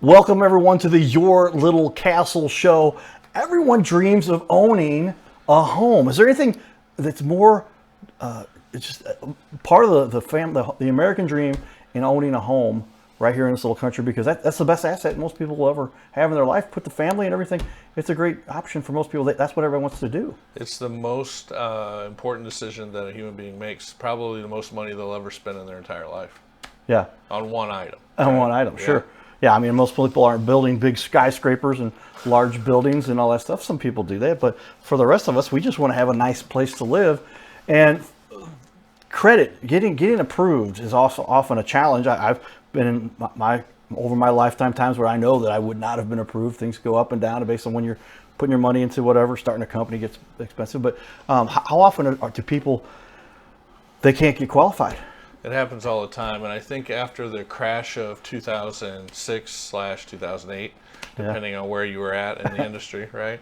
Welcome everyone to the Your Little Castle show. Everyone dreams of owning a home. Is there anything that's more? It's just part of the American dream in owning a home right here in this little country because that's the best asset most people will ever have in their life. Put the family and everything. It's a great option for most people. That's what everyone wants to do. It's the most important decision that a human being makes. Probably the most money they'll ever spend in their entire life Yeah, on one item. on one item, Yeah. sure. Yeah, I mean, most people aren't building big skyscrapers and large buildings and all that stuff. Some people do that, but for the rest of us, we just want to have a nice place to live. And credit, getting approved is also often a challenge. I've been in my over my lifetime times where I know that I would not have been approved. Things go up and down based on when you're putting your money into whatever. Starting a company gets expensive, but how often do people they can't get qualified? It happens all the time, and I think after the crash of 2006/2008, depending on where you were at in the industry, right?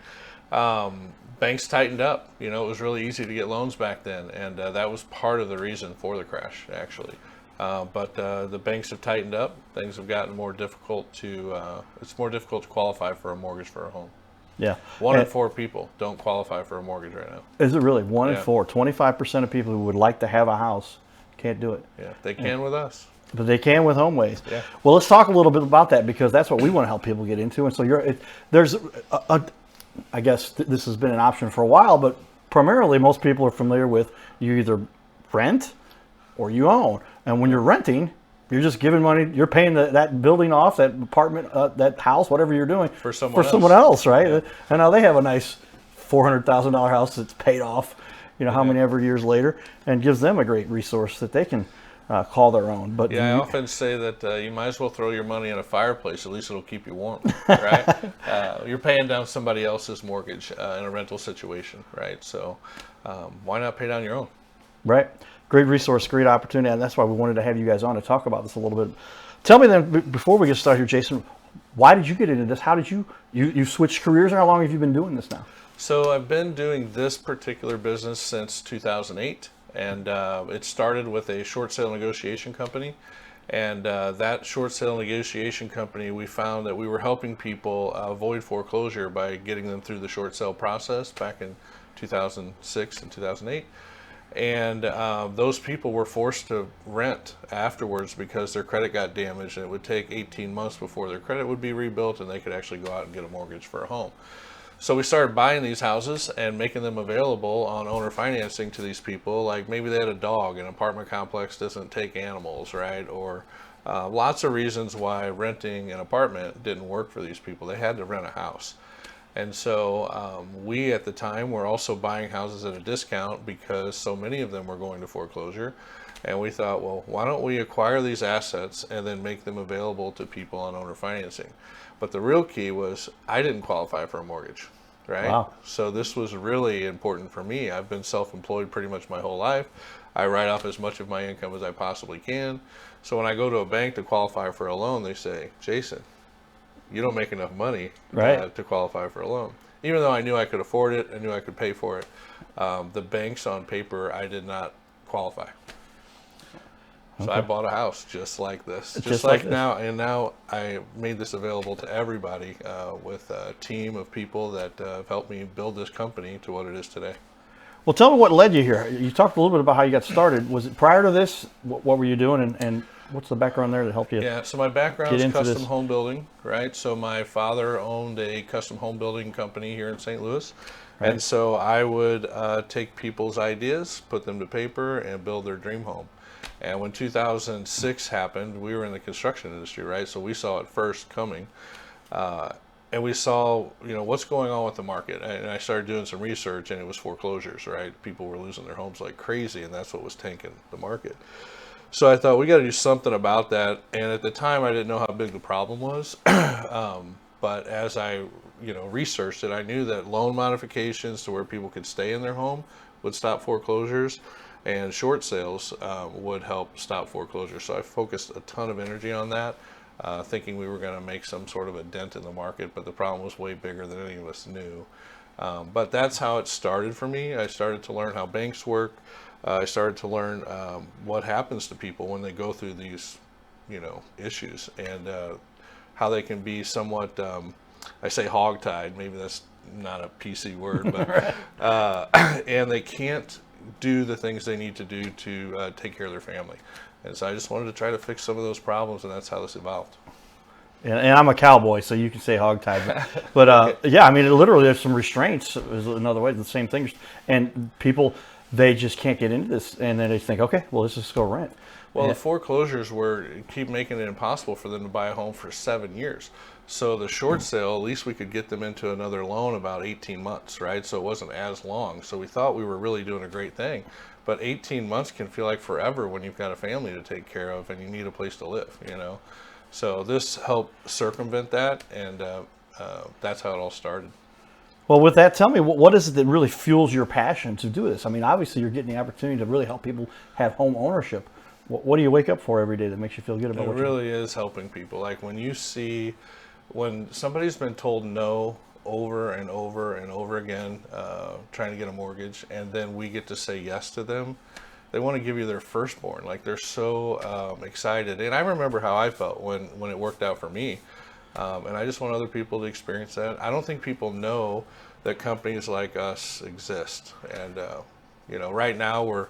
Banks tightened up. You know, it was really easy to get loans back then, and that was part of the reason for the crash, actually. But the banks have tightened up. Things have gotten more difficult it's more difficult to qualify for a mortgage for a home. Yeah. One in four people don't qualify for a mortgage right now. Is it really? One in Yeah. four, 25% of people who would like to have a house can't do it. Yeah, they can with us. But they can with HomeWays. Yeah. Well, let's talk a little bit about that because that's what we want to help people get into. And so I guess this has been an option for a while, but primarily most people are familiar with you either rent or you own. And when you're renting, you're just giving money. You're paying that building off, that apartment, that house, whatever you're doing For someone else, right? Yeah. And now they have a nice $400,000 house that's paid off. You know how many ever years later, and gives them a great resource that they can call their own. But Yeah, I often say that you might as well throw your money in a fireplace. At least it'll keep you warm, right? You're paying down somebody else's mortgage in a rental situation, right? So why not pay down your own? right, great resource, great opportunity, and that's why we wanted to have you guys on to talk about this a little bit. Tell me then, before we get started here, Jason, why did you get into this? How did you switched careers? How long have you been doing this now? So I've been doing this particular business since 2008, and it started with a short sale negotiation company. And that short sale negotiation company, we found that we were helping people avoid foreclosure by getting them through the short sale process back in 2006 and 2008. And those people were forced to rent afterwards because their credit got damaged, and it would take 18 months before their credit would be rebuilt and they could actually go out and get a mortgage for a home. So we started buying these houses and making them available on owner financing to these people. Like maybe they had a dog, an apartment complex doesn't take animals, right? Or lots of reasons why renting an apartment didn't work for these people. They had to rent a house. And so we at the time were also buying houses at a discount because so many of them were going to foreclosure. And we thought, well, why don't we acquire these assets and then make them available to people on owner financing? But the real key was I didn't qualify for a mortgage, right? Wow. So this was really important for me. I've been self-employed pretty much my whole life. I write off as much of my income as I possibly can. So when I go to a bank to qualify for a loan, they say, Jason, you don't make enough money Right. to qualify for a loan. Even though I knew I could afford it, I knew I could pay for it. The banks on paper, I did not qualify. So I bought a house just like this, just like this. now. And now I made this available to everybody with a team of people that have helped me build this company to what it is today. Well, tell me what led you here. You talked a little bit about how you got started. Was it prior to this? What were you doing, and what's the background there that helped you? Yeah, so my background Get is into custom this. home building, right? So my father owned a custom home building company here in St. Louis. Right. And so I would take people's ideas, put them to paper, and build their dream home. And when 2006 happened, we were in the construction industry, right? So we saw it first coming. And we saw, what's going on with the market. And I started doing some research, and it was foreclosures, right? People were losing their homes like crazy, and that's what was tanking the market. So I thought we got to do something about that. And at the time, I didn't know how big the problem was. But as I, researched it, I knew that loan modifications to where people could stay in their home would stop foreclosures, and short sales would help stop foreclosures. So I focused a ton of energy on that, thinking we were going to make some sort of a dent in the market, but the problem was way bigger than any of us knew. But that's how it started for me. I started to learn how banks work. I started to learn what happens to people when they go through these, issues. And how they can be somewhat, I say hogtied, maybe that's not a PC word, but and they can't do the things they need to do to take care of their family. And so I just wanted to try to fix some of those problems, and that's how this evolved. And I'm a cowboy, so you can say hogtied. But yeah, I mean, it literally there's some restraints. Is another way. The same thing. And people, they just can't get into this, and then they think, okay, well, let's just go rent. Well, the foreclosures keep making it impossible for them to buy a home for 7 years. So the short sale, at least we could get them into another loan about 18 months, right? So it wasn't as long. So we thought we were really doing a great thing. But 18 months can feel like forever when you've got a family to take care of and you need a place to live, you know? So this helped circumvent that, and that's how it all started. Well, with that, tell me, what is it that really fuels your passion to do this? I mean, obviously, you're getting the opportunity to really help people have home ownership. What do you wake up for every day that makes you feel good about what you're doing? It really is helping people. Like when somebody's been told no over and over and over again, trying to get a mortgage, and then we get to say yes to them, they want to give you their firstborn. Like they're so excited. And I remember how I felt when it worked out for me. And I just want other people to experience that. I don't think people know that companies like us exist. And, you know, right now we're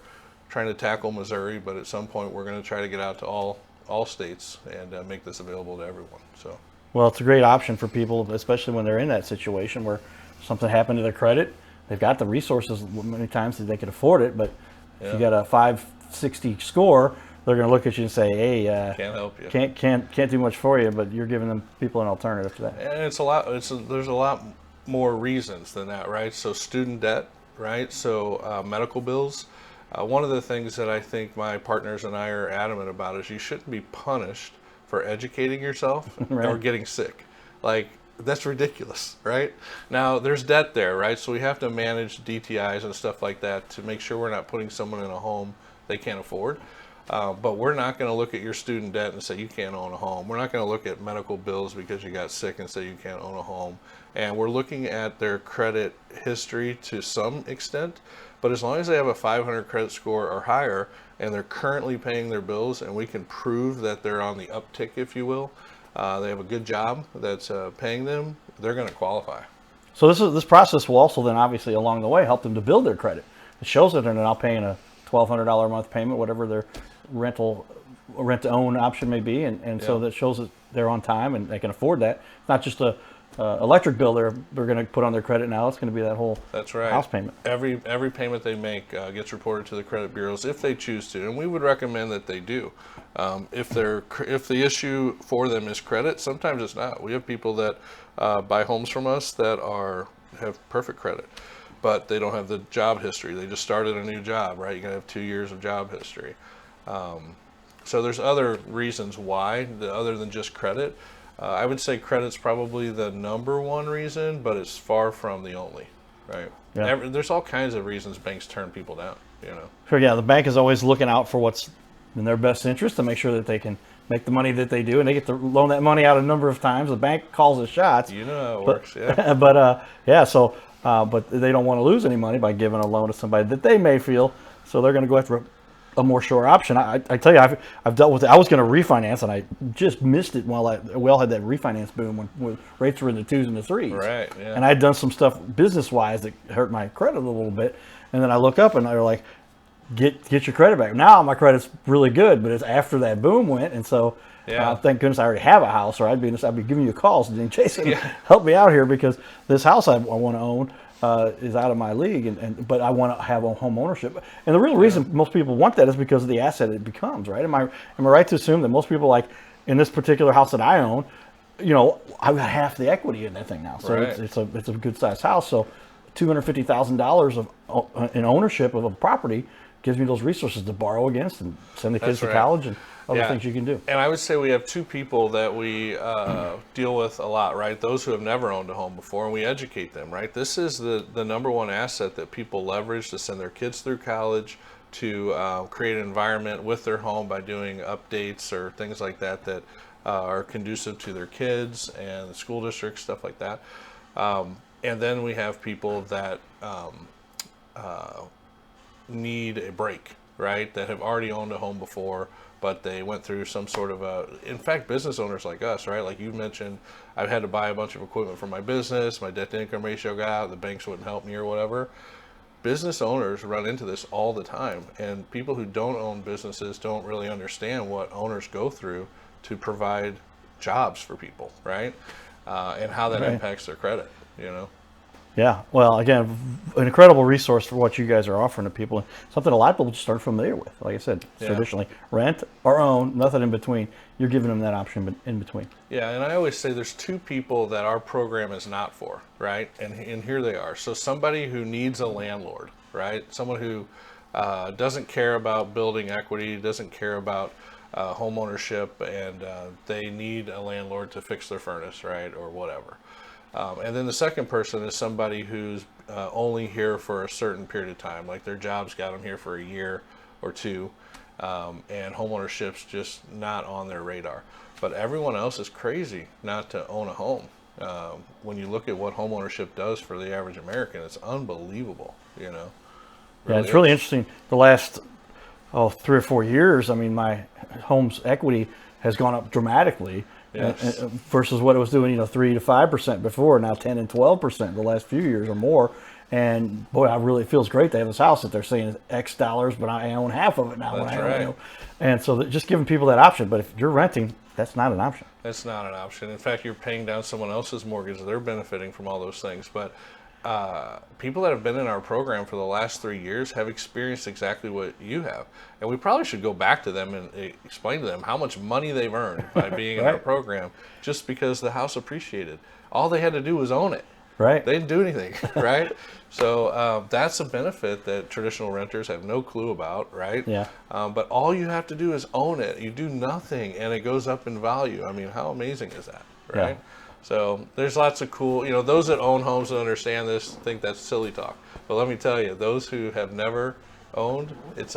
trying to tackle Missouri, but at some point we're going to try to get out to all states and make this available to everyone. So. Well, it's a great option for people, especially when they're in that situation where something happened to their credit. They've got the resources many times that they can afford it, but if you got a 560 score, they're going to look at you and say, "Hey, can't help you. Can't do much for you." But you're giving them people an alternative to that. And it's a lot. There's a lot more reasons than that, right? So student debt, right? So medical bills. One of the things that I think my partners and I are adamant about is you shouldn't be punished for educating yourself right. or getting sick. Like, that's ridiculous, right? Now, there's debt there, right? So we have to manage DTIs and stuff like that to make sure we're not putting someone in a home they can't afford. But we're not going to look at your student debt and say you can't own a home. We're not going to look at medical bills because you got sick and say you can't own a home. And we're looking at their credit history to some extent. But as long as they have a 500 credit score or higher and they're currently paying their bills and we can prove that they're on the uptick, if you will, they have a good job that's paying them, they're going to qualify. So this process will also then obviously along the way help them to build their credit. It shows that they're now paying a $1,200 a month payment, whatever their rent to own option may be, and so that shows that they're on time and they can afford that. It's not just a electric bill they're going to put on their credit now. It's going to be that whole house payment. Every payment they make gets reported to the credit bureaus if they choose to, and we would recommend that they do. If the issue for them is credit, sometimes it's not. We have people that buy homes from us that have perfect credit, but they don't have the job history. They just started a new job, right? You're going to have 2 years of job history. So there's other reasons why, other than just credit. I would say credit's probably the number one reason, but it's far from the only, right? Yeah. There's all kinds of reasons banks turn people down, you know. Sure, yeah, the bank is always looking out for what's in their best interest to make sure that they can make the money that they do, and they get to loan that money out a number of times. The bank calls the shots. You know how it works, yeah. But they don't want to lose any money by giving a loan to somebody that they may feel, so they're going to go after a more sure option. I tell you, I've dealt with it. I was going to refinance, and I just missed it while we all had that refinance boom when rates were in the 2s and the 3s. Right, yeah. And I'd done some stuff business-wise that hurt my credit a little bit, and then I look up and they're like, get your credit back. Now my credit's really good, but it's after that boom went, and so thank goodness I already have a house, or I'd be giving you a call saying, Jason, help me out here because this house I want to own is out of my league, but I want to have a home ownership. And the real reason most people want that is because of the asset it becomes, right? Am I right to assume that most people, like in this particular house that I own, you know, I've got half the equity in that thing now, so it's a good sized house. So $250,000 in ownership of a property gives me those resources to borrow against and send the kids to college and other things you can do. And I would say we have two people that we deal with a lot, right? Those who have never owned a home before, and we educate them, right? This is the number one asset that people leverage to send their kids through college, to create an environment with their home by doing updates or things like that that are conducive to their kids and the school district, stuff like that. And then we have people that need a break, right? That have already owned a home before, but they went through some sort of in fact, business owners like us, right? Like you mentioned, I've had to buy a bunch of equipment for my business, my debt to income ratio got out, the banks wouldn't help me or whatever. Business owners run into this all the time, and people who don't own businesses don't really understand what owners go through to provide jobs for people, right? And how that impacts their credit, you know? Yeah, well, again, an incredible resource for what you guys are offering to people. Something a lot of people just aren't familiar with. Like I said, traditionally, rent or own, nothing in between. You're giving them that option in between. Yeah, and I always say there's two people that our program is not for, right? And here they are. So somebody who needs a landlord, right? Someone who doesn't care about building equity, doesn't care about home ownership, and they need a landlord to fix their furnace, right, or whatever. And then the second person is somebody who's only here for a certain period of time, like their job's got them here for a year or two, and homeownership's just not on their radar. But everyone else is crazy not to own a home. When you look at what homeownership does for the average American, it's unbelievable, you know. Yeah, it's really interesting. The last 3 or 4 years, I mean, my home's equity has gone up dramatically. Yes. Versus what it was doing, 3 to 5% before, now 10 and 12% the last few years or more. And boy, it feels great to have this house that they're saying is X dollars, but I own half of it now. That's right. And so just giving people that option. But if you're renting, that's not an option. That's not an option. In fact, you're paying down someone else's mortgage. They're benefiting from all those things. But people that have been in our program for the last 3 years have experienced exactly what you have. And we probably should go back to them and explain to them how much money they've earned by being in our program just because the house appreciated. All they had to do was own it. Right. They didn't do anything, right? So that's a benefit that traditional renters have no clue about, right? Yeah. But all you have to do is own it. You do nothing, and it goes up in value. I mean, how amazing is that, right? Yeah. So there's lots of cool, those that own homes and understand this think that's silly talk. But let me tell you, those who have never owned, it's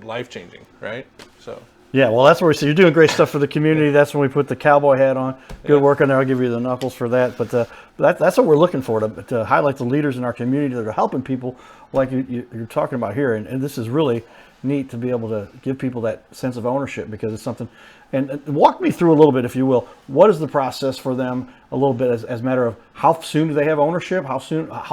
life-changing, right? So. Yeah, well, that's where we see you're doing great stuff for the community. That's when we put the cowboy hat on. Good work on there. I'll give you the knuckles for that. But that's what we're looking for, to highlight the leaders in our community that are helping people like you're talking about here. And this is really neat to be able to give people that sense of ownership, because it's something. And walk me through a little bit, if you will. What is the process for them a little bit as a matter of how soon do they have ownership? How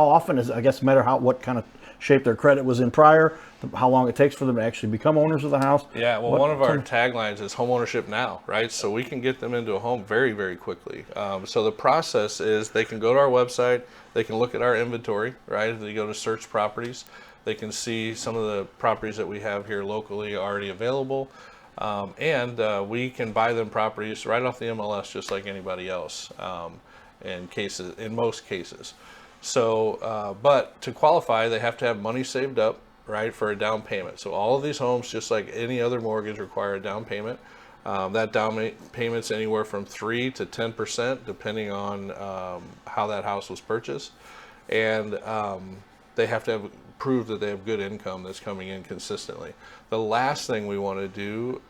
often is, I guess, matter what kind of shape their credit was in prior, how long it takes for them to actually become owners of the house. Yeah, well, one of our taglines is home ownership now, right? So we can get them into a home very, very quickly. So the process is they can go to our website, they can look at our inventory, right? If they go to search properties, they can see some of the properties that we have here locally already available. And we can buy them properties right off the MLS just like anybody else in most cases. So, but to qualify, they have to have money saved up, right, for a down payment. So all of these homes, just like any other mortgage, require a down payment. That down payment's anywhere from 3 to 10%, depending on how that house was purchased. And they have to have prove that they have good income that's coming in consistently. The last thing we want to do,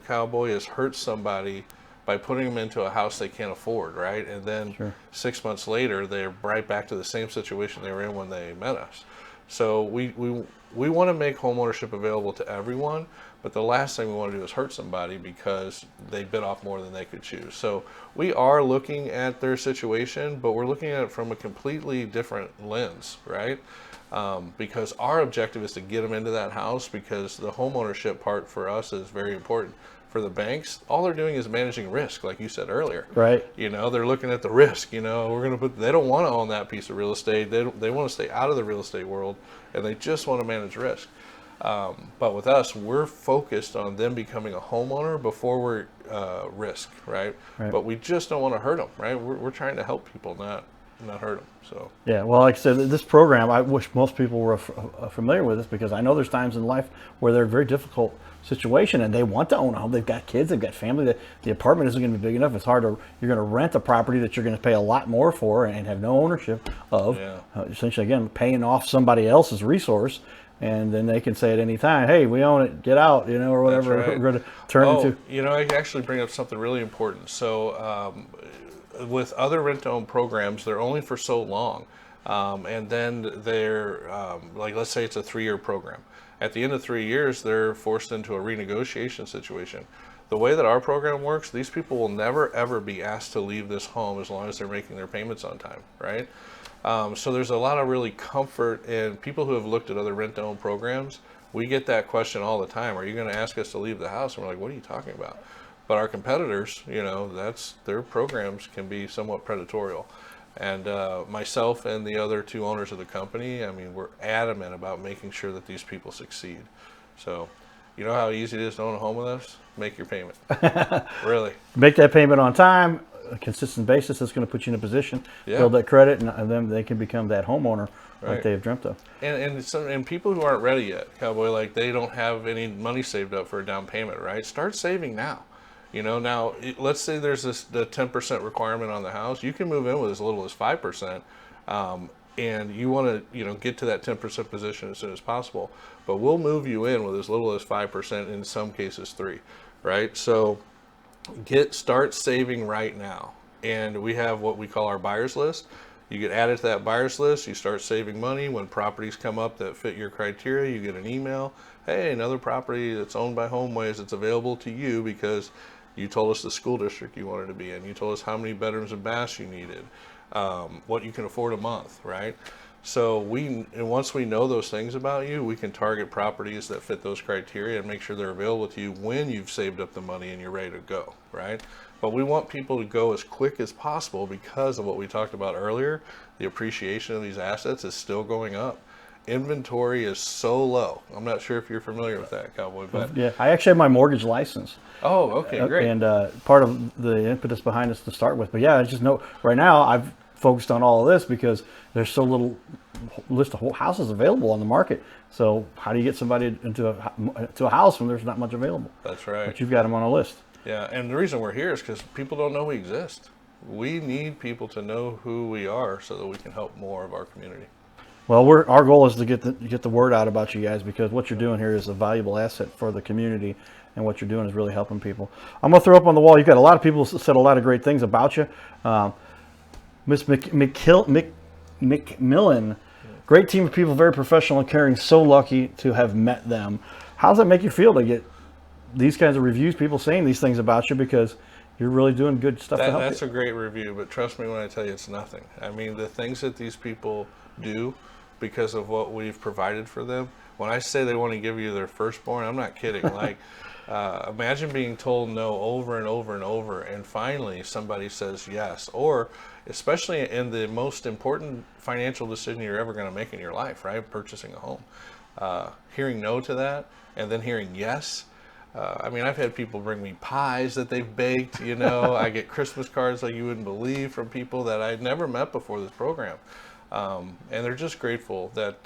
Cowboy, is hurt somebody by putting them into a house they can't afford, right? And then 6 months later, they're right back to the same situation they were in when they met us. So we want to make homeownership available to everyone, but the last thing we want to do is hurt somebody because they bit off more than they could chew. So we are looking at their situation, but we're looking at it from a completely different lens, right? Because our objective is to get them into that house, because the homeownership part for us is very important. For the banks, all they're doing is managing risk, like you said earlier. Right. They're looking at the risk. They don't want to own that piece of real estate. They want to stay out of the real estate world, and they just want to manage risk. But with us, we're focused on them becoming a homeowner before we're risk, right? But we just don't want to hurt them, right? We're trying to help people, not hurt them. So yeah, well, like I said, this program, I wish most people were familiar with this, because I know there's times in life where they're in a very difficult situation and they want to own a home. They've got kids, they've got family. That the apartment isn't going to be big enough. It's hard to. You're going to rent a property that you're going to pay a lot more for and have no ownership of. Yeah. Essentially, again, paying off somebody else's resource. And then they can say at any time, "Hey, we own it. Get out," or whatever. Right. We're going to turn into. I actually bring up something really important. So. With other rent-to-own programs, they're only for so long, and then they're like, let's say it's a 3-year program, At the end of 3 years, they're forced into a renegotiation situation. The way that our program works, these people will never ever be asked to leave this home as long as they're making their payments on time, right? So there's a lot of really comfort in people who have looked at other rent-to-own programs. We get that question all the time. Are you going to ask us to leave the house? And we're like, what are you talking about? But our competitors, that's their programs can be somewhat predatory. And myself and the other two owners of the company, I mean, we're adamant about making sure that these people succeed. So, you know how easy it is to own a home with us? Make your payment. Really. Make that payment on time, a consistent basis. That's going to put you in a position, build that credit, and then they can become that homeowner like they have dreamt of. And people who aren't ready yet, Cowboy, like they don't have any money saved up for a down payment, right? Start saving now. Now let's say there's the 10% requirement on the house. You can move in with as little as 5%, and you want to get to that 10% position as soon as possible. But we'll move you in with as little as 5%, in some cases 3%, right? So start saving right now. And we have what we call our buyers list. You get added to that buyers list. You start saving money. When properties come up that fit your criteria, you get an email. Hey, another property that's owned by HomeWays, it's available to you because you told us the school district you wanted to be in. You told us how many bedrooms and baths you needed, what you can afford a month, right? So once we know those things about you, we can target properties that fit those criteria and make sure they're available to you when you've saved up the money and you're ready to go, right? But we want people to go as quick as possible because of what we talked about earlier. The appreciation of these assets is still going up. Inventory is so low. I'm not sure if you're familiar with that, Cowboy, but yeah, I actually have my mortgage license. Oh, okay, great. And part of the impetus behind this to start with, but yeah, I just know right now I've focused on all of this because there's so little list of houses available on the market. So how do you get somebody into a house when there's not much available? That's right. But you've got them on a list. Yeah, and the reason we're here is because people don't know we exist. We need people to know who we are so that we can help more of our community. Well, our goal is to get the word out about you guys, because what you're doing here is a valuable asset for the community, and what you're doing is really helping people. I'm going to throw up on the wall. You've got a lot of people said a lot of great things about you. Miss McMillan, great team of people, very professional and caring. So lucky to have met them. How does that make you feel to get these kinds of reviews, people saying these things about you, because you're really doing good stuff to help That's you? A great review, but trust me when I tell you it's nothing. I mean, the things that these people do because of what we've provided for them. When I say they want to give you their firstborn, I'm not kidding. Like, imagine being told no over and over and over, and finally somebody says yes. Or especially in the most important financial decision you're ever going to make in your life, right? Purchasing a home. Hearing no to that and then hearing yes. I mean, I've had people bring me pies that they've baked, I get Christmas cards like you wouldn't believe from people that I'd never met before this program. And they're just grateful that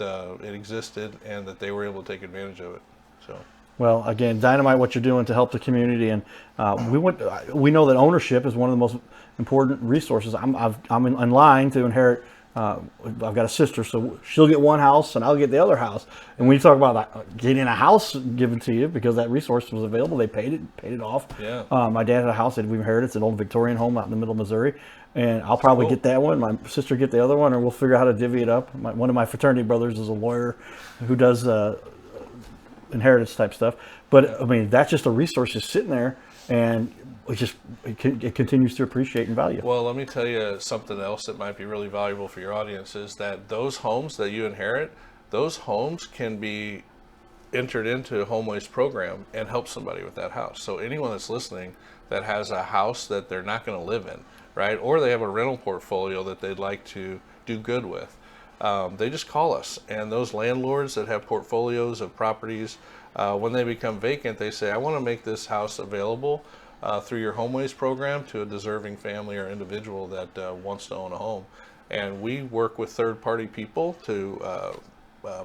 it existed and that they were able to take advantage of it. So. Well, again, dynamite what you're doing to help the community, and we know that ownership is one of the most important resources. I'm in line to inherit. I've got a sister, so she'll get one house and I'll get the other house. And when you talk about getting a house given to you because that resource was available, they paid it off. Yeah. My dad had a house that we inherited. It's an old Victorian home out in the middle of Missouri, and I'll probably get that one. My sister get the other one, or we'll figure out how to divvy it up. One of my fraternity brothers is a lawyer who does inheritance type stuff. But I mean, that's just a resource just sitting there, and it continues to appreciate and value. Well, let me tell you something else that might be really valuable for your audience is that those homes that you inherit, those homes can be entered into a HomeWays program and help somebody with that house. So anyone that's listening that has a house that they're not going to live in, right? Or they have a rental portfolio that they'd like to do good with, they just call us. And those landlords that have portfolios of properties, when they become vacant, they say, I want to make this house available through your HomeWays program to a deserving family or individual that wants to own a home. And we work with third-party people to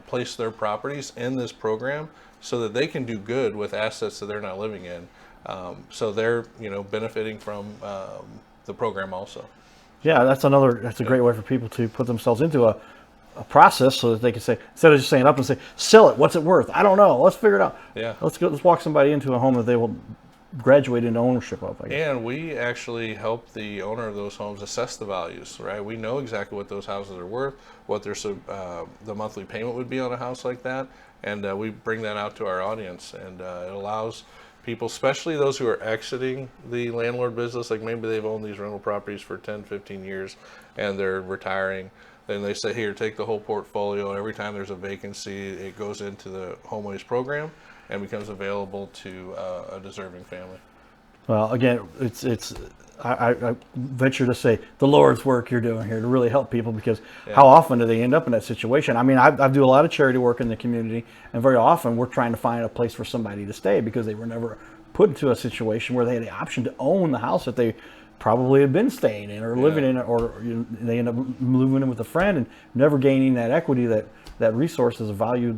place their properties in this program so that they can do good with assets that they're not living in. So they're benefiting from the program also. Yeah, that's a great way for people to put themselves into a process so that they can say, instead of just saying up and say, sell it, what's it worth? I don't know. Let's figure it out. Yeah. Let's walk somebody into a home that they will graduate into ownership of, I guess. And we actually help the owner of those homes assess the values, right? We know exactly what those houses are worth, what their the monthly payment would be on a house like that, and we bring that out to our audience, and it allows people, especially those who are exiting the landlord business, like maybe they've owned these rental properties for 10, 15 years and they're retiring. Then they say, here, take the whole portfolio. And every time there's a vacancy, it goes into the HomeWays program and becomes available to a deserving family. Well, again, I venture to say the Lord's work you're doing here to really help people, because how often do they end up in that situation? I mean, I do a lot of charity work in the community, and very often we're trying to find a place for somebody to stay because they were never put into a situation where they had the option to own the house that they probably had been staying in or living in, or they end up moving in with a friend and never gaining that equity, that resource is a valued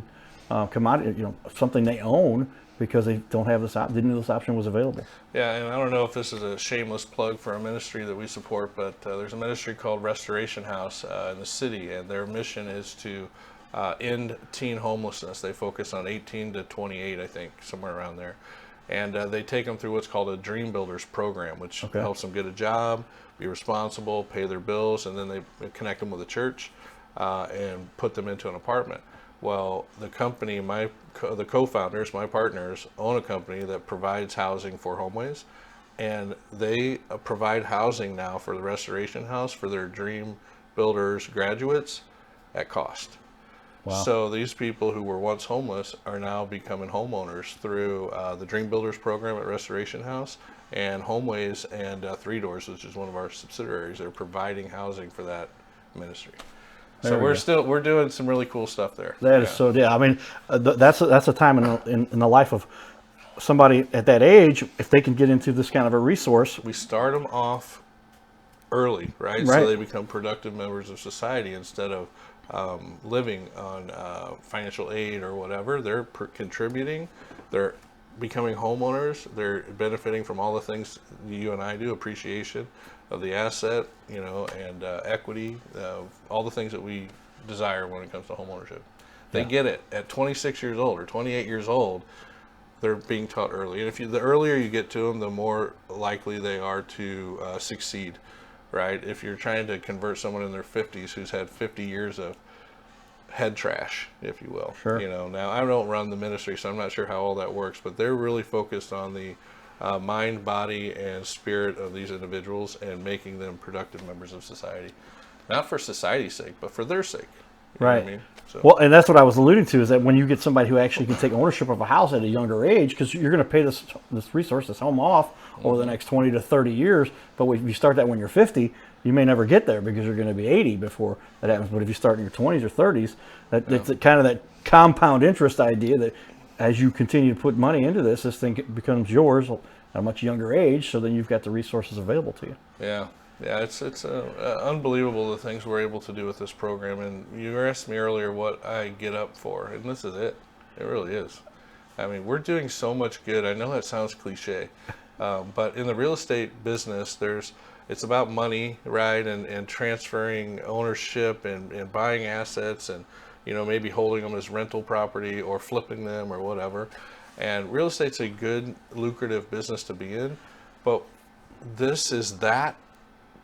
commodity, something they own, because they don't have didn't know this option was available. Yeah, and I don't know if this is a shameless plug for a ministry that we support, but there's a ministry called Restoration House in the city, and their mission is to end teen homelessness. They focus on 18 to 28, I think, somewhere around there. And they take them through what's called a Dream Builders program, which helps them get a job, be responsible, pay their bills, and then they connect them with a church and put them into an apartment. Well, the company, the co-founders, my partners, own a company that provides housing for HomeWays, and they provide housing now for the Restoration House for their Dream Builders graduates at cost. Wow. So these people who were once homeless are now becoming homeowners through the Dream Builders program at Restoration House, and HomeWays and Three Doors, which is one of our subsidiaries, are providing housing for that ministry. So we're doing some really cool stuff there. That is so. Yeah, I mean, that's a time in the life of somebody at that age, if they can get into this kind of a resource. We start them off early, right? So they become productive members of society instead of living on financial aid or whatever. They're contributing. They're becoming homeowners. They're benefiting from all the things you and I do, appreciation of the asset, and equity, all the things that we desire when it comes to homeownership. They get it at 26 years old or 28 years old. They're being taught early, and the earlier you get to them, the more likely they are to succeed, right? If you're trying to convert someone in their 50s who's had 50 years of head trash, if you will. Sure. Now I don't run the ministry, so I'm not sure how all that works, but they're really focused on the mind, body, and spirit of these individuals and making them productive members of society. Not for society's sake, but for their sake. You know what I mean? So. Well, and that's what I was alluding to, is that when you get somebody who actually can take ownership of a house at a younger age, because you're going to pay this resource, this home off over the next 20 to 30 years, but if you start that when you're 50, you may never get there because you're going to be 80 before that happens. But if you start in your 20s or 30s, it's kind of that compound interest idea that as you continue to put money into this thing becomes yours at a much younger age, so then you've got the resources available to you. Yeah, it's unbelievable the things we're able to do with this program. And you asked me earlier what I get up for, and this is it. It really is. I mean, we're doing so much good. I know that sounds cliche, but in the real estate business, it's about money, right, and transferring ownership and buying assets and maybe holding them as rental property or flipping them or whatever. And real estate's a good, lucrative business to be in, but this is that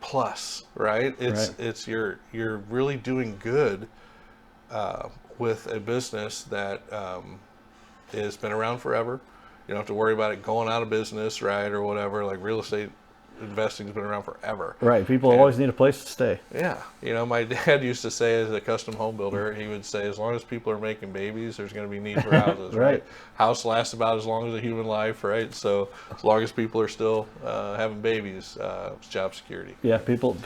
plus, right? It's you're really doing good with a business that has been around forever. You don't have to worry about it going out of business, right, or whatever. Like real estate investing has been around forever. Right. People always need a place to stay. Yeah. My dad used to say, as a custom home builder, he would say, as long as people are making babies, there's going to be need for houses, right? House lasts about as long as a human life, right? So as long as people are still having babies, it's job security. Yeah. People,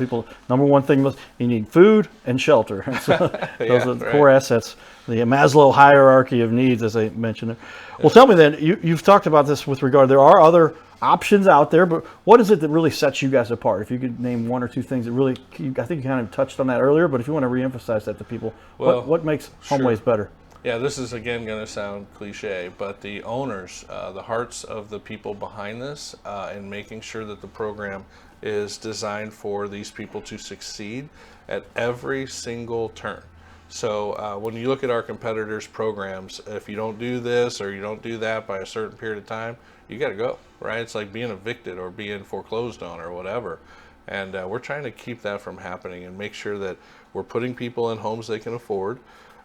number one thing was you need food and shelter. So those are the core assets. The Maslow hierarchy of needs, as I mentioned. Well, tell me then, you've talked about this with regard, there are other options out there, but what is it that really sets you guys apart? If you could name one or two things that really, I think you kind of touched on that earlier, but if you want to reemphasize that to people, what makes HomeWays better? Yeah, this is again going to sound cliche, but the owners, the hearts of the people behind this, and making sure that the program is designed for these people to succeed at every single turn. So when you look at our competitors' programs, if you don't do this or you don't do that by a certain period of time, you got to go, right? It's like being evicted or being foreclosed on or whatever. And we're trying to keep that from happening and make sure that we're putting people in homes they can afford.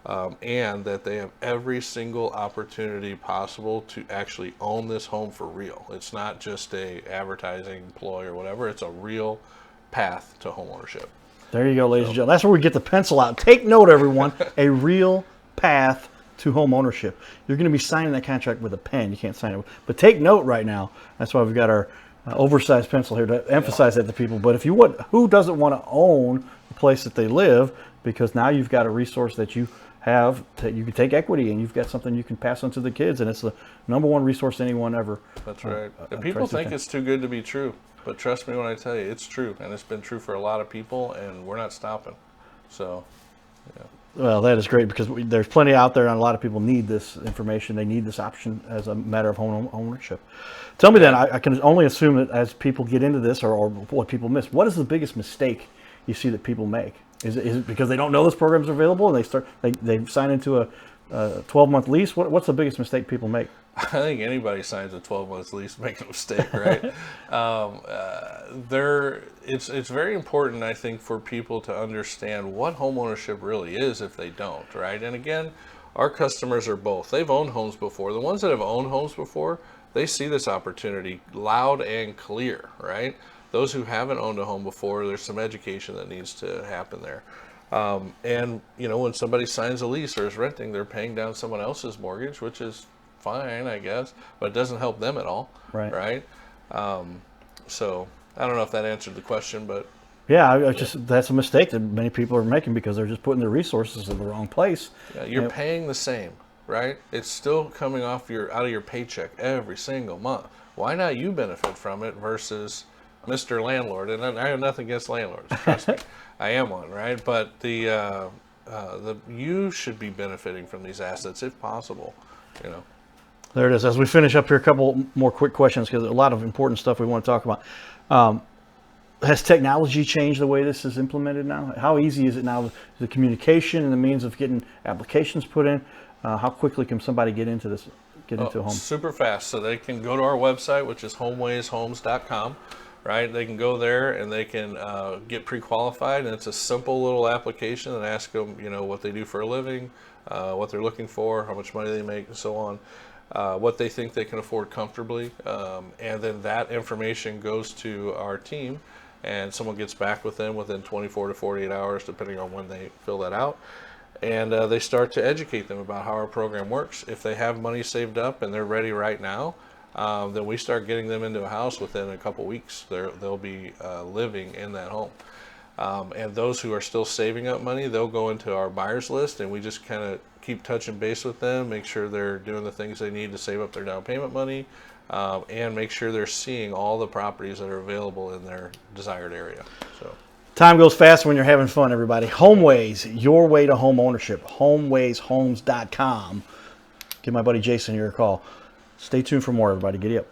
and that they have every single opportunity possible to actually own this home for real. It's not just a advertising ploy or whatever. It's a real path to home ownership. There you go, ladies and gentlemen. That's where we get the pencil out. Take note, everyone. A real path to home ownership. You're going to be signing that contract with a pen. You can't sign it. But take note right now. That's why we've got our oversized pencil here to emphasize that to people. But if you want, who doesn't want to own the place that they live? Because now you've got a resource that you have that you can take equity, and you've got something you can pass on to the kids, and it's the number one resource anyone ever. That's right. And people think it's too good to be true, but trust me when I tell you, it's true, and it's been true for a lot of people, and we're not stopping. So, yeah. Well, that is great, because there's plenty out there, and a lot of people need this information. They need this option as a matter of home ownership. Tell me then, I can only assume that as people get into this, or what people miss, what is the biggest mistake you see that people make? Is it because they don't know this program's available, and they sign into a 12-month lease? What's the biggest mistake people make? I think anybody signs a 12-month lease makes a mistake, right? It's very important, I think, for people to understand what homeownership really is if they don't, right? And again, our customers are both. They've owned homes before. The ones that have owned homes before, they see this opportunity loud and clear, right? Those who haven't owned a home before, there's some education that needs to happen there. And, you know, when somebody signs a lease or is renting, they're paying down someone else's mortgage, which is fine, I guess, but it doesn't help them at all, right? So I don't know if that answered the question, but yeah, that's a mistake that many people are making, because they're just putting their resources in the wrong place. Yeah, you're paying the same, right? It's still coming off out of your paycheck every single month. Why not you benefit from it versus Mr. Landlord? And I have nothing against landlords, trust me. I am one, right? But you should be benefiting from these assets if possible, you know. There it is. As we finish up here, a couple more quick questions, because a lot of important stuff we want to talk about. Has technology changed the way this is implemented now? How easy is it now, the communication and the means of getting applications put in? How quickly can somebody get into this, into a home? Super fast. So they can go to our website, which is HomeWaysHomes.com. Right, they can go there and they can get pre-qualified, and it's a simple little application that asks them, you know, what they do for a living, what they're looking for, how much money they make, and so on, what they think they can afford comfortably, and then that information goes to our team, and someone gets back with them within 24 to 48 hours, depending on when they fill that out, and they start to educate them about how our program works. If they have money saved up and they're ready right now, then we start getting them into a house within a couple weeks. They'll be living in that home. And those who are still saving up money, they'll go into our buyers list, and we just kind of keep touching base with them, make sure they're doing the things they need to save up their down payment money, and make sure they're seeing all the properties that are available in their desired area. So, time goes fast when you're having fun, everybody. HomeWays, your way to home ownership. HomeWaysHomes.com. Give my buddy Jason here a call. Stay tuned for more, everybody. Giddy up.